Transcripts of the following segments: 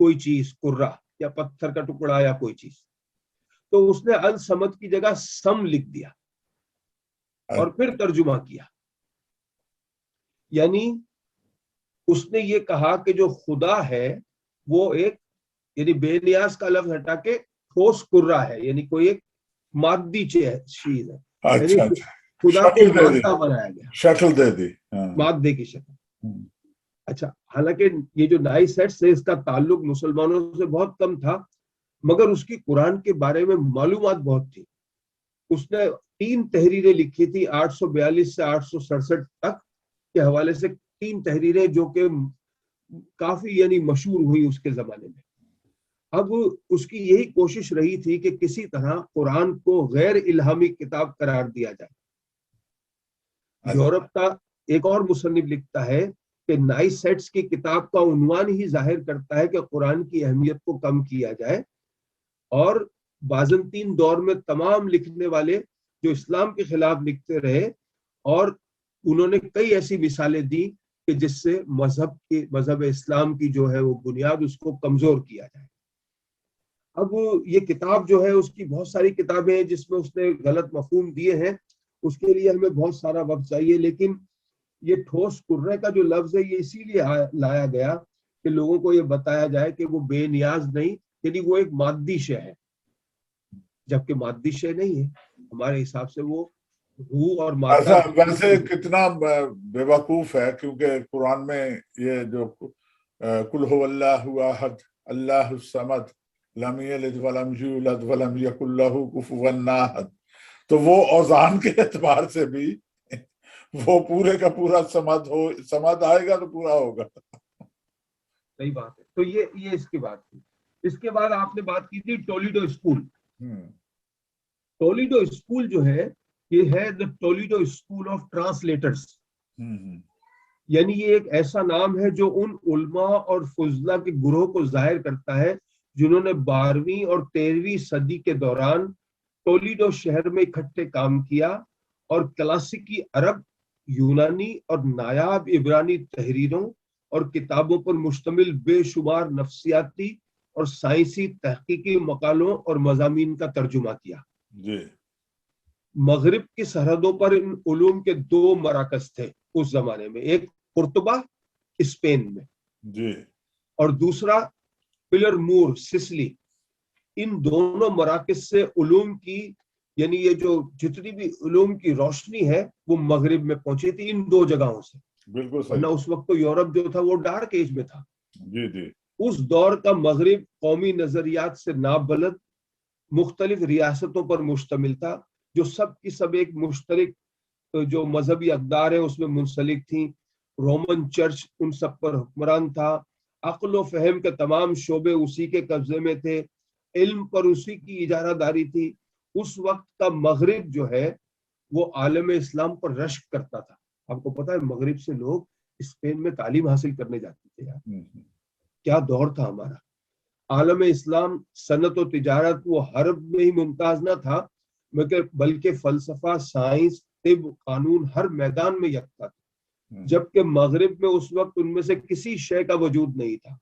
کوئی چیز، قرہ یا پتھر کا ٹکڑا یا کوئی چیز، تو اس نے الصمد کی جگہ سم لکھ دیا اور پھر ترجمہ کیا. یعنی اس نے یہ کہا کہ جو خدا ہے وہ ایک، یعنی بے نیاز کا لفظ ہٹا کے ٹھوس قرہ ہے، یعنی کوئی ایک مادی چیز ہے. یعنی خدا کو مادہ بنایا گیا، شکل دے دی، مادے کی شکل. اچھا، حالانکہ یہ جو نائی سیٹس ہے اس کا تعلق مسلمانوں سے بہت کم تھا، مگر اس کی قرآن کے بارے میں معلومات بہت تھی. اس نے 3 تحریریں لکھی تھی 842 سے 867 تک کے حوالے سے، 3 تحریریں جو کہ کافی یعنی مشہور ہوئی اس کے زمانے میں. اب اس کی یہی کوشش رہی تھی کہ کسی طرح قرآن کو غیر الہامی کتاب قرار دیا جائے. یورپ کا ایک اور مصنف لکھتا ہے کہ نائی سیٹس کی کتاب کا عنوان ہی ظاہر کرتا ہے کہ قرآن کی اہمیت کو کم کیا جائے، اور بازنطین دور میں تمام لکھنے والے جو اسلام کے خلاف لکھتے رہے، اور انہوں نے کئی ایسی مثالیں دی کہ جس سے مذہب اسلام کی جو ہے وہ بنیاد اس کو کمزور کیا جائے. اب یہ کتاب جو ہے اس کی بہت ساری کتابیں ہیں جس میں اس نے غلط مفہوم دیے ہیں، اس کے لیے ہمیں بہت سارا وقت چاہیے. لیکن یہ ٹھوس قرے کا جو لفظ ہے یہ اسی لیے لایا گیا کہ لوگوں کو یہ بتایا جائے کہ وہ بے نیاز نہیں، یعنی وہ ایک مادی شے ہے، جبکہ مادی شے نہیں ہے. ہمارے حساب سے وہ روح اور مادہ. ویسے کتنا بے وقوف ہے، کیونکہ قرآن میں یہ جو قل هو اللہ احد اللہ الصمد لم یلد ولم یولد ولم یکن له کفوا احد، تو وہ اوزان کے اعتبار سے بھی وہ پورے کا پورا سمد آئے گا تو پورا ہوگا. صحیح بات ہے. تو یہ اس کی بات تھی. اس کے بعد آپ نے بات کی تھی ٹولیڈو اسکول. ٹولیڈو اسکول جو ہے یہ ہے the Toledo school of translators. یعنی یہ ایک ایسا نام ہے جو ان علماء اور فضلاء کے گروہ کو ظاہر کرتا ہے جنہوں نے 12ویں اور 13ویں صدی کے دوران ٹولیڈو شہر میں اکٹھے کام کیا اور کلاسیکی عرب، یونانی اور نایاب عبرانی تحریروں اور کتابوں پر مشتمل بے شمار نفسیاتی اور سائنسی تحقیقی مقالوں اور مضامین کا ترجمہ کیا. جی. مغرب کی سرحدوں پر ان علوم کے 2 مراکز تھے اس زمانے میں، ایک قرطبہ اسپین میں جی اور دوسرا پلر مور سسلی. ان دونوں مراکز سے علوم کی، یعنی یہ جو جتنی بھی علوم کی روشنی ہے وہ مغرب میں پہنچی تھی ان 2 جگہوں سے. بالکل صحیح. ورنہ اس وقت تو یورپ جو تھا وہ ڈارک ایج میں تھا. جی جی. اس دور کا مغرب قومی نظریات سے نابلد مختلف ریاستوں پر مشتمل تھا جو سب کی سب ایک مشترک جو مذہبی اقدار ہیں اس میں منسلک تھیں. رومن چرچ ان سب پر حکمران تھا، عقل و فہم کے تمام شعبے اسی کے قبضے میں تھے، علم پر اسی کی اجارہ داری تھی. اس وقت کا مغرب جو ہے وہ عالم اسلام پر رشک کرتا تھا. آپ کو پتا ہے مغرب سے لوگ اسپین میں تعلیم حاصل کرنے جاتے تھے. یار کیا دور تھا ہمارا. عالم اسلام صنعت و تجارت وہ حرب میں ہی ممتاز نہ تھا بلکہ فلسفہ، سائنس، طب، قانون ہر میدان میں یکتا تھا. جبکہ مغرب میں اس وقت ان میں سے کسی شے کا وجود نہیں تھا.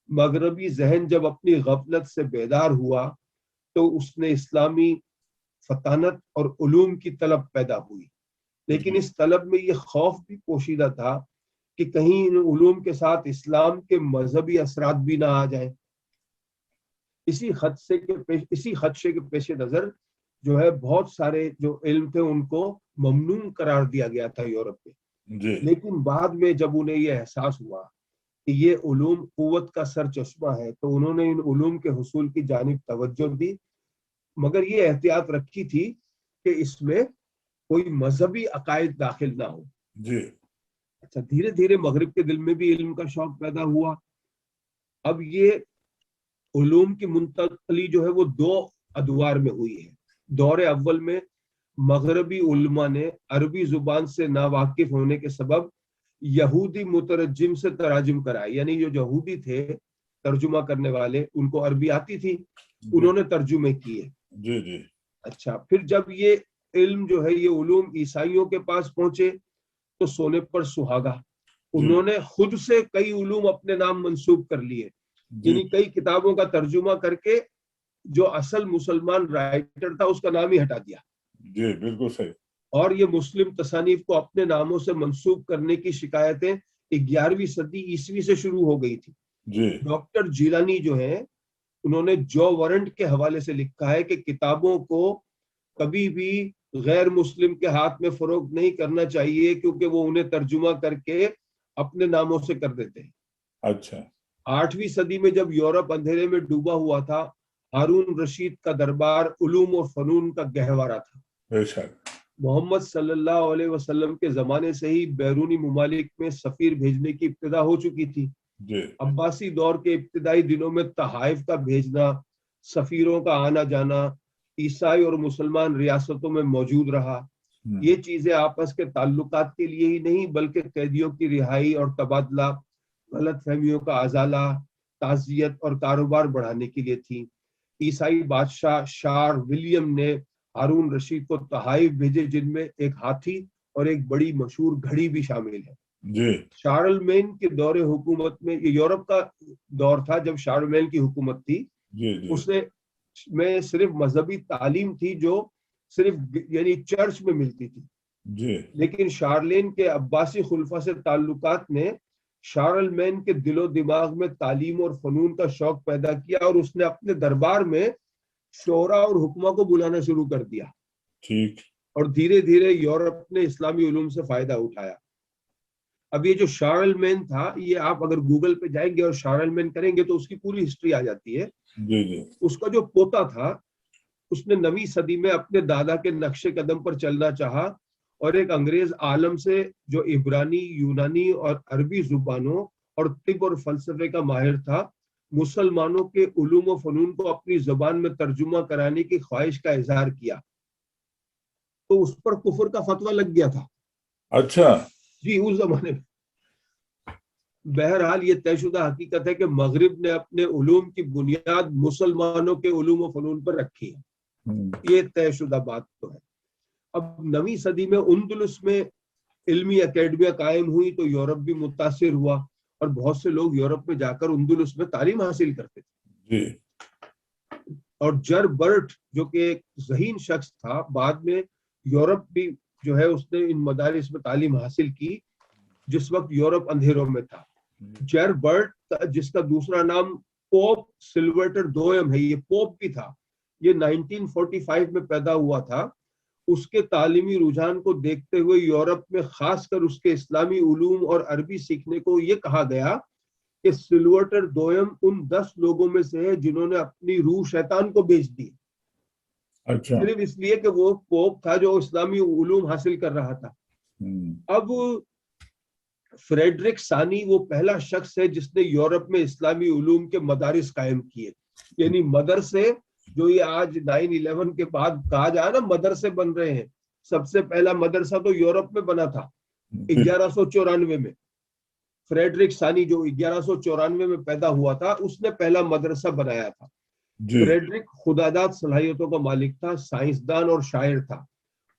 مغربی ذہن جب اپنی غفلت سے بیدار ہوا تو اس نے اسلامی فطانت اور علوم کی طلب پیدا ہوئی. لیکن اس طلب میں یہ خوف بھی پوشیدہ تھا کہ کہیں ان علوم کے ساتھ اسلام کے مذہبی اثرات بھی نہ آ جائیں. اسی خدشے کے پیش نظر جو ہے بہت سارے جو علم تھے ان کو ممنوع قرار دیا گیا تھا یورپ میں. لیکن بعد میں جب انہیں یہ احساس ہوا کہ یہ علوم قوت کا سر چشمہ ہے تو انہوں نے ان علوم کے حصول کی جانب توجہ دی، مگر یہ احتیاط رکھی تھی کہ اس میں کوئی مذہبی عقائد داخل نہ ہو. جی. اچھا، دھیرے دھیرے مغرب کے دل میں بھی علم کا شوق پیدا ہوا. اب یہ علوم کی منتقلی جو ہے وہ 2 ادوار میں ہوئی ہے. دور اول میں مغربی علماء نے عربی زبان سے ناواقف ہونے کے سبب یہودی مترجم سے تراجم کرائے. یعنی جو یہودی تھے ترجمہ کرنے والے ان کو عربی آتی تھی، انہوں نے ترجمے کیے. جی جی. اچھا، پھر جب یہ علم جو ہے یہ علوم عیسائیوں کے پاس پہنچے تو سونے پر سہاگا، انہوں نے خود سے کئی علوم اپنے نام منسوب کر لیے. یعنی کئی کتابوں کا ترجمہ کر کے جو اصل مسلمان رائٹر تھا اس کا نام ہی ہٹا دیا. جی بالکل صحیح. اور یہ مسلم تصانیف کو اپنے ناموں سے منسوب کرنے کی شکایتیں 11ویں صدی عیسوی سے شروع ہو گئی تھی. جی. ڈاکٹر جیلانی جو ہیں انہوں نے جو ورنٹ کے حوالے سے لکھا ہے کہ کتابوں کو کبھی بھی غیر مسلم کے ہاتھ میں فروخت نہیں کرنا چاہیے کیونکہ وہ انہیں ترجمہ کر کے اپنے ناموں سے کر دیتے ہیں. اچھا. 8ویں صدی میں جب یورپ اندھیرے میں ڈوبا ہوا تھا ہارون رشید کا دربار علوم اور فنون کا گہوارہ تھا. بے شک. محمد صلی اللہ علیہ وسلم کے زمانے سے ہی بیرونی ممالک میں سفیر بھیجنے کی ابتدا ہو چکی تھی. جی. عباسی دور کے ابتدائی دنوں میں تحائف کا بھیجنا، سفیروں کا آنا جانا عیسائی اور مسلمان ریاستوں میں موجود رہا. یہ چیزیں آپس کے تعلقات کے لیے ہی نہیں بلکہ قیدیوں کی رہائی اور تبادلہ، غلط فہمیوں کا ازالہ، تعزیت اور کاروبار بڑھانے کے لیے تھیں. عیسائی بادشاہ شار ولیم نے ہارون رشید کو تحائف بھیجے جن میں ایک ہاتھی اور ایک بڑی مشہور گھڑی بھی شامل ہے. جی. شارلمین کے دور حکومت میں، یہ یورپ کا دور تھا جب شارلمین کی حکومت تھی. جی. جی. اس میں صرف مذہبی تعلیم تھی جو صرف یعنی چرچ میں ملتی تھی. جی. لیکن شارلین کے عباسی خلفاء سے تعلقات نے شارلمین کے دل و دماغ میں تعلیم اور فنون کا شوق پیدا کیا اور اس نے اپنے دربار میں شعراء اور حکما کو بلانا شروع کر دیا. ٹھیک. اور دھیرے دھیرے یورپ نے اسلامی علوم سے فائدہ اٹھایا. اب یہ جو شارلمین تھا یہ آپ اگر گوگل پہ جائیں گے اور شارلمین کریں گے تو اس کی پوری ہسٹری آ جاتی ہے. جی. جی. اس کا جو پوتا تھا اس نے 9ویں صدی میں اپنے دادا کے نقش قدم پر چلنا چاہا اور ایک انگریز عالم سے جو عبرانی، یونانی اور عربی زبانوں اور طب اور فلسفے کا ماہر تھا مسلمانوں کے علوم و فنون کو اپنی زبان میں ترجمہ کرانے کی خواہش کا اظہار کیا تو اس پر کفر کا فتویٰ لگ گیا تھا. اچھا. جی اس زمانے میں. بہرحال یہ طے شدہ حقیقت ہے کہ مغرب نے اپنے علوم کی بنیاد مسلمانوں کے علوم و فنون پر رکھی ہے. یہ طے شدہ بات تو ہے. اب 9ویں صدی میں اندلس میں علمی اکیڈمیاں قائم ہوئی تو یورپ بھی متاثر ہوا اور بہت سے لوگ یورپ میں جا کر اندلس میں تعلیم حاصل کرتے تھے. جی. اور جربرٹ جو کہ ایک ذہین شخص تھا بعد میں یورپ بھی جو ہے اس نے ان مدارس میں تعلیم حاصل کی جس وقت یورپ اندھیروں میں تھا. جربرٹ جس کا دوسرا نام پوپ سلورٹر دوئم ہے، یہ پوپ بھی تھا، یہ 1945 میں پیدا ہوا تھا. اس کے تعلیمی رجحان کو دیکھتے ہوئے یورپ میں خاص کر اس کے اسلامی علوم اور عربی سیکھنے کو یہ کہا گیا کہ سلورٹر دوئم ان 10 لوگوں میں سے ہے جنہوں نے اپنی روح شیطان کو بیچ دی. اچھا. صرف اس لیے کہ وہ پوپ تھا جو اسلامی علوم حاصل کر رہا تھا. اب فریڈرک ثانی وہ پہلا شخص ہے جس نے یورپ میں اسلامی علوم کے مدارس قائم کیے. یعنی مدرسے جو یہ آج 9/11 کے بعد کہا جائے نا مدرسے بن رہے ہیں، سب سے پہلا مدرسہ تو یورپ میں بنا تھا 1194 میں. فریڈرک ثانی جو 1194 میں پیدا ہوا تھا اس نے پہلا مدرسہ بنایا تھا. فریڈرک خداداد صلاحیتوں کا مالک تھا، سائنسدان اور شاعر تھا.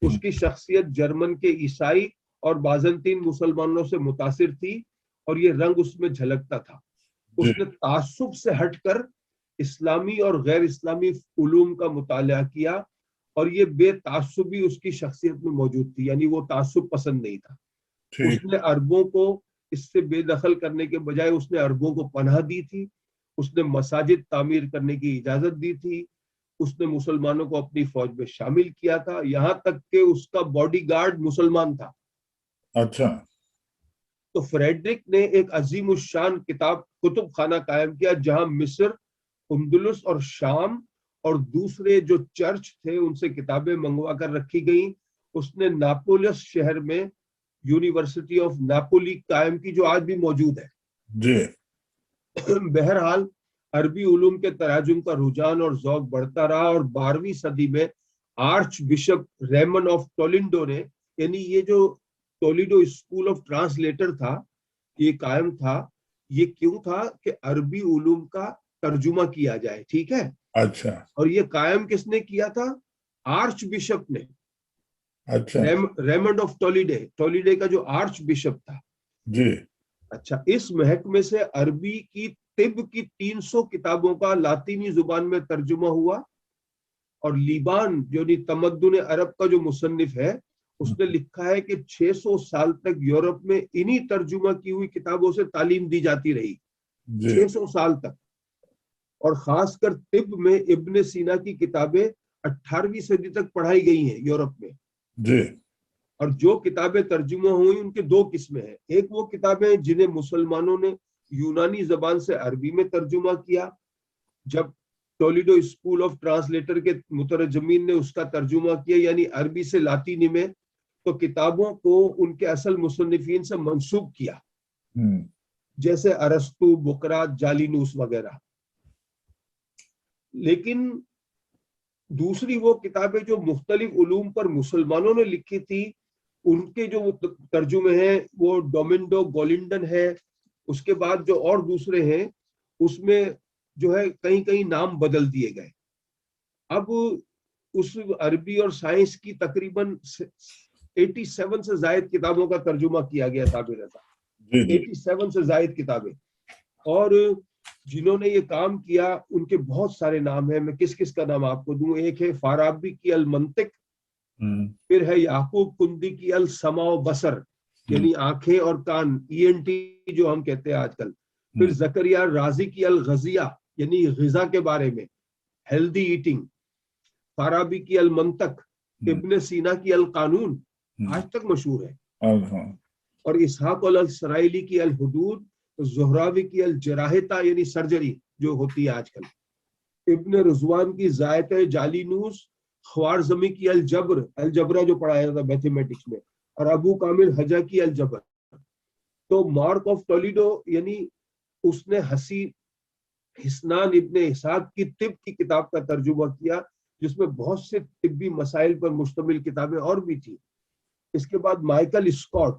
اس کی شخصیت جرمن کے عیسائی اور بازنطین مسلمانوں سے متاثر تھی اور یہ رنگ اس میں جھلکتا تھا. اس نے تعصب سے ہٹ کر اسلامی اور غیر اسلامی علوم کا مطالعہ کیا اور یہ بے تعصبی اس کی شخصیت میں موجود تھی، یعنی وہ تعصب پسند نہیں تھا. اس نے عربوں کو اس سے بے دخل کرنے کے بجائے اس نے عربوں کو پناہ دی تھی. اس نے مساجد تعمیر کرنے کی اجازت دی تھی. اس نے مسلمانوں کو اپنی فوج میں شامل کیا تھا، یہاں تک کہ اس کا باڈی گارڈ مسلمان تھا. اچھا. تو فریڈرک نے ایک عظیم الشان کتب خانہ قائم کیا جہاں مصر، اندلس اور شام اور دوسرے جو چرچ تھے ان سے کتابیں منگوا کر رکھی گئیں. اس نے ناپولس شہر میں یونیورسٹی آف ناپولی قائم کی جو آج بھی موجود ہے. جی. بہرحال عربی علوم کے تراجم کا رجحان اور ذوق بڑھتا رہا اور 12ویں صدی میں آرچ بشپ ریمن آف ٹولینڈو نے، یعنی یہ جو ٹولیڈو اسکول آف ٹرانسلیٹر تھا یہ قائم تھا. یہ کیوں تھا کہ عربی علوم کا ترجمہ کیا جائے. ٹھیک ہے. اچھا. اور یہ قائم کس نے کیا تھا؟ آرچ بشپ نے. اچھا. ریمنڈ آف ٹولیڈے کا جو آرچ بشپ تھا. جی. اچھا. اس محکمے سے عربی کی طب کی 300 کتابوں کا لاطینی زبان میں ترجمہ ہوا، اور لیبان جو تمدن عرب کا جو مصنف ہے اس نے لکھا ہے کہ 600 سال تک یورپ میں انہی ترجمہ کی ہوئی کتابوں سے تعلیم دی جاتی رہی، 600 سال تک. اور خاص کر طب میں ابن سینا کی کتابیں 18ویں صدی تک پڑھائی گئی ہیں یورپ میں. جی. اور جو کتابیں ترجمہ ہوئی ان کے دو قسمیں ہیں. ایک وہ کتابیں جنہیں مسلمانوں نے یونانی زبان سے عربی میں ترجمہ کیا، جب ٹولیڈو اسکول آف ٹرانسلیٹر کے مترجمین نے اس کا ترجمہ کیا یعنی عربی سے لاطینی میں، تو کتابوں کو ان کے اصل مصنفین سے منسوب کیا، جیسے ارسطو، بقراط، جالینوس وغیرہ. لیکن دوسری وہ کتابیں جو مختلف علوم پر مسلمانوں نے لکھی تھی، ان کے جو ترجمے ہیں وہ ڈومنڈو گولنڈن ہے، اس کے بعد جو اور دوسرے ہیں اس میں جو ہے کہیں کہیں نام بدل دیے گئے. اب اس عربی اور سائنس کی تقریباً 87 سے زائد کتابوں کا ترجمہ کیا گیا تھا. 87 سے زائد کتابیں. اور جنہوں نے یہ کام کیا ان کے بہت سارے نام ہیں. میں کس کس کا نام آپ کو دوں؟ ایک ہے فارابی کی المنطق، پھر ہے یعقوب کندی کی السمع و بصر یعنی آنکھیں اور کان، ENT جو ہم کہتے ہیں آج کل. پھر زکریا رازی کی الغذیہ یعنی غذا کے بارے میں، ہیلدی ایٹنگ. فارابی کی المنطق، ابن سینا کی القانون آج تک مشہور ہے. اور اسحاق الاسرائیلی کی الحدود، زہراوی کی الجراحہ یعنی سرجری جو ہوتی ہے آج کل. ابن رضوان کی ذائقہ جالینوس، خوارزمی کی الجبرہ جو پڑھایا جاتا میتھمیٹکس میں، اور ابو کامل حجا کی الجبر. تو مارک آف ٹولیڈو یعنی اس نے حسنان ابن اسحاق کی طب کی کتاب کا ترجمہ کیا، جس میں بہت سے طبی مسائل پر مشتمل کتابیں اور بھی تھی. اس کے بعد مائیکل اسکاٹ،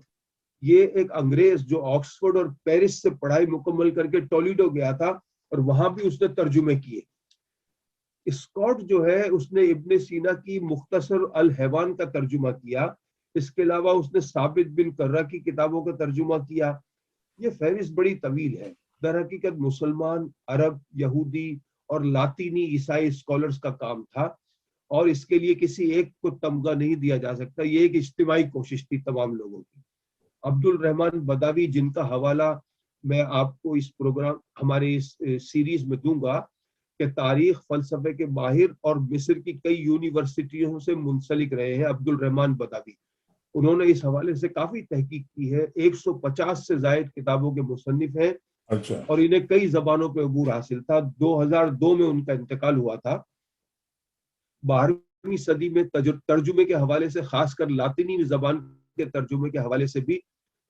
یہ ایک انگریز جو آکسفورڈ اور پیرس سے پڑھائی مکمل کر کے ٹولیڈو گیا تھا اور وہاں بھی اس نے ترجمے کیے. اسکاٹ جو ہے اس نے ابن سینا کی مختصر الحیوان کا ترجمہ کیا. اس کے علاوہ اس نے ثابت بن قرہ کی کتابوں کا ترجمہ کیا. یہ فہرست بڑی طویل ہے. در حقیقت مسلمان، عرب، یہودی اور لاطینی عیسائی اسکالرز کا کام تھا، اور اس کے لیے کسی ایک کو تمغہ نہیں دیا جا سکتا. یہ ایک اجتماعی کوشش تھی تمام لوگوں کی. عبد الرحمن بداوی، جن کا حوالہ میں آپ کو اس پروگرام ہمارے اس سیریز میں دوں گا، کہ تاریخ فلسفے کے ماہر اور مصر کی کئی یونیورسٹیوں سے منسلک رہے ہیں عبد الرحمن بداوی. انہوں نے اس حوالے سے کافی تحقیق کی ہے. 150 سے زائد کتابوں کے مصنف ہیں. اور انہیں کئی زبانوں پہ عبور حاصل تھا. 2002 میں ان کا انتقال ہوا تھا. 12ویں صدی میں ترجمے کے حوالے سے، خاص کر لاطینی زبان کے ترجمے کے حوالے سے بھی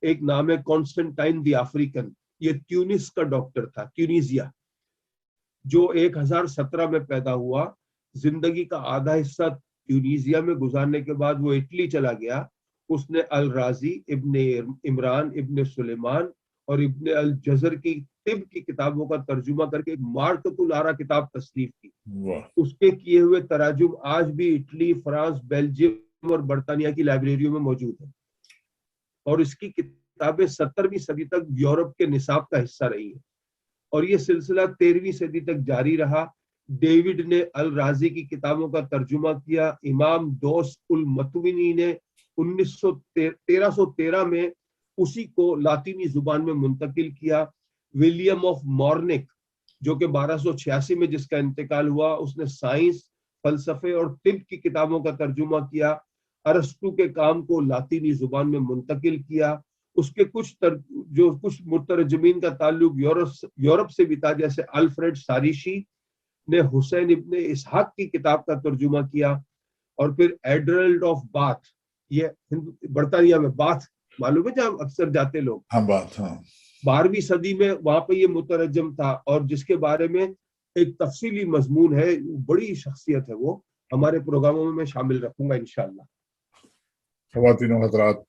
ایک نام ہے کانسٹنٹائن دی افریقن. یہ تیونس کا ڈاکٹر تھا، تیونیزیا، جو 1017 میں پیدا ہوا. زندگی کا آدھا حصہ تیونیزیا میں گزارنے کے بعد وہ اٹلی چلا گیا. اس نے الرازی، ابن عمران، ابن سلیمان اور ابن الجزر کی طب کی کتابوں کا ترجمہ کر کے ایک مارکۃ الارا کتاب تصنیف کی. اس کے کیے ہوئے تراجم آج بھی اٹلی، فرانس، بیلجیم اور برطانیہ کی لائبریریوں میں موجود ہیں. اور اس کی کتابیں 17ویں صدی تک یورپ کے نصاب کا حصہ رہی ہیں. اور یہ سلسلہ 13ویں صدی تک جاری رہا. ڈیوڈ نے الرازی کی کتابوں کا ترجمہ کیا. امام دوس المتونی نے 1313 میں اسی کو لاطینی زبان میں منتقل کیا. ولیم آف مورنک، جو کہ 1286 میں جس کا انتقال ہوا، اس نے سائنس، فلسفے اور طب کی کتابوں کا ترجمہ کیا. ارسطو کے کام کو لاطینی زبان میں منتقل کیا. اس کے کچھ مترجمین کا تعلق یورپ سے بھی تھا، جیسے الفریڈ ساریشی نے حسین ابن اسحاق کی کتاب کا ترجمہ کیا. اور پھر ایڈرلڈ آف باتھ، یہ برطانیہ میں باتھ معلوم ہے جہاں اکثر جاتے لوگ، 12ویں صدی میں وہاں پہ یہ مترجم تھا، اور جس کے بارے میں ایک تفصیلی مضمون ہے. بڑی شخصیت ہے وہ. ہمارے پروگراموں میں شامل رکھوں گا انشاءاللہ. خواتین و حضرات،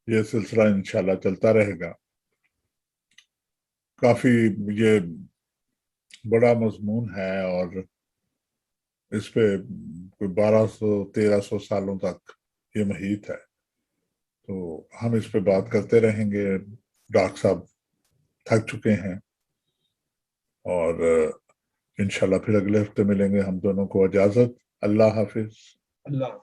یہ سلسلہ انشاءاللہ چلتا رہے گا. کافی یہ بڑا مضمون ہے اور اس پہ کوئی 1200-1300 سالوں تک یہ محیط ہے. تو ہم اس پہ بات کرتے رہیں گے. ڈاکٹر صاحب تھک چکے ہیں اور انشاءاللہ پھر اگلے ہفتے ملیں گے. ہم دونوں کو اجازت. اللہ حافظ. اللہ